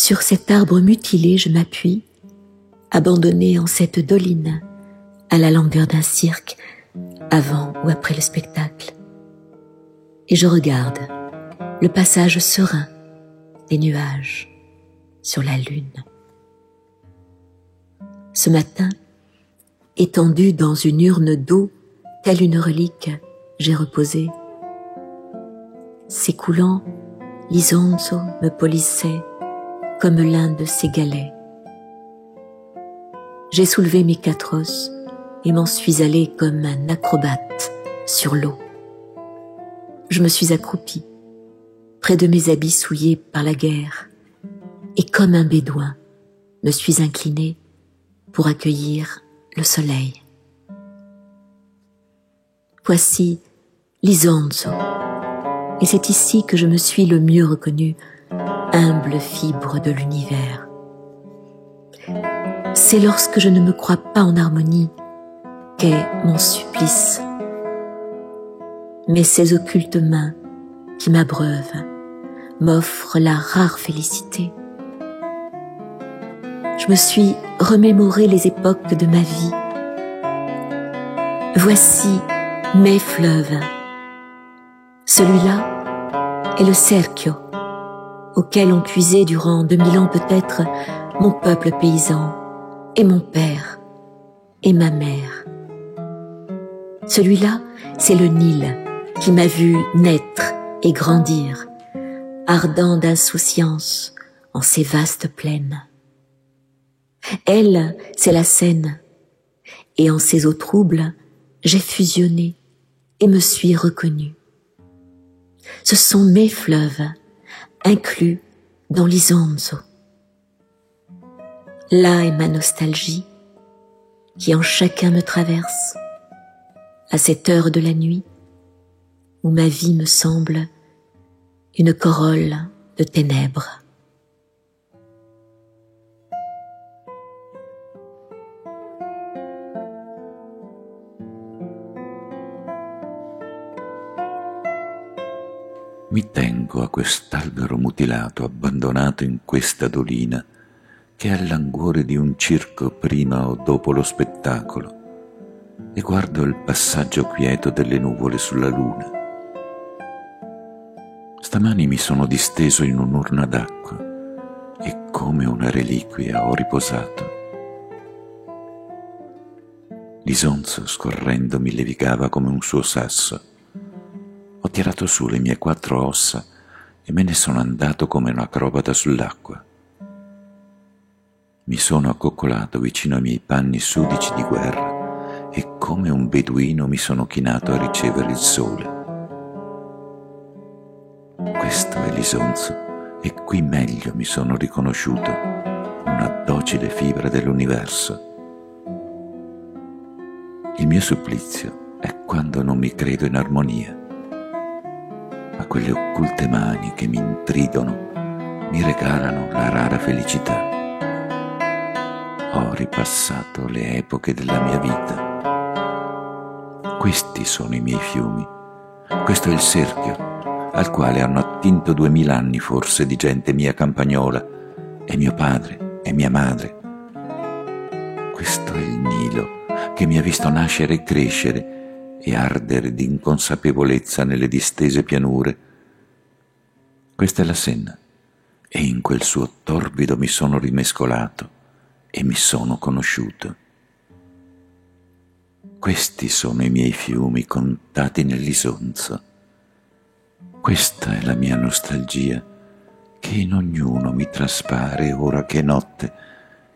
Sur cet arbre mutilé, je m'appuie, abandonné en cette doline, à la langueur d'un cirque, avant ou après le spectacle. Et je regarde le passage serein des nuages sur la lune. Ce matin, étendu dans une urne d'eau, telle une relique, j'ai reposé. S'écoulant, l'Isonzo me polissait comme l'un de ses galets. J'ai soulevé mes 4 os et m'en suis allé comme un acrobate sur l'eau. Je me suis accroupi près de mes habits souillés par la guerre et comme un bédouin, me suis incliné pour accueillir le soleil. Voici l'Isonzo, et c'est ici que je me suis le mieux reconnu, humble fibre de l'univers. C'est lorsque je ne me crois pas en harmonie qu'est mon supplice. Mais ces occultes mains qui m'abreuvent m'offrent la rare félicité. Je me suis remémoré les époques de ma vie. Voici mes fleuves. Celui-là est le Serchio, auquel ont puisé durant 2000 ans peut-être mon peuple paysan et mon père et ma mère. Celui-là, c'est le Nil qui m'a vu naître et grandir, ardent d'insouciance en ces vastes plaines. Elle, c'est la Seine, et en ces eaux troubles, j'ai fusionné et me suis reconnu. Ce sont mes fleuves, inclus dans l'Isonzo. Là est ma nostalgie, qui en chacun me traverse, à cette heure de la nuit, où ma vie me semble une corolle de ténèbres. Mi tengo a quest'albero mutilato, abbandonato in questa dolina, che è al languore di un circo prima o dopo lo spettacolo, e guardo il passaggio quieto delle nuvole sulla luna. Stamani mi sono disteso in un'urna d'acqua e come una reliquia ho riposato. L'Isonzo scorrendo mi levigava come un suo sasso. Ho tirato su le mie 4 ossa e me ne sono andato come un acrobata sull'acqua. Mi sono accoccolato vicino ai miei panni sudici di guerra e come un beduino mi sono chinato a ricevere il sole. Questo è l'Isonzo e qui meglio mi sono riconosciuto, una docile fibra dell'universo. Il mio supplizio è quando non mi credo in armonia. Ma quelle occulte mani che mi intridono mi regalano la rara felicità. Ho ripassato le epoche della mia vita. Questi sono i miei fiumi. Questo è il Serchio, al quale hanno attinto 2000 anni forse di gente mia campagnola, e mio padre e mia madre. Questo è il Nilo, che mi ha visto nascere e crescere, e ardere di inconsapevolezza nelle distese pianure. Questa è la Senna, e in quel suo torbido mi sono rimescolato e mi sono conosciuto. Questi sono i miei fiumi contati nell'Isonzo. Questa è la mia nostalgia, che in ognuno mi traspare ora che è notte,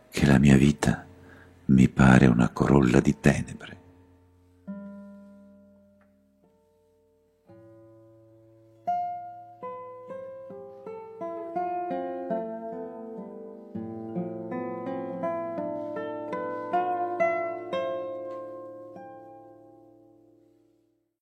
che la mia vita mi pare una corolla di tenebre.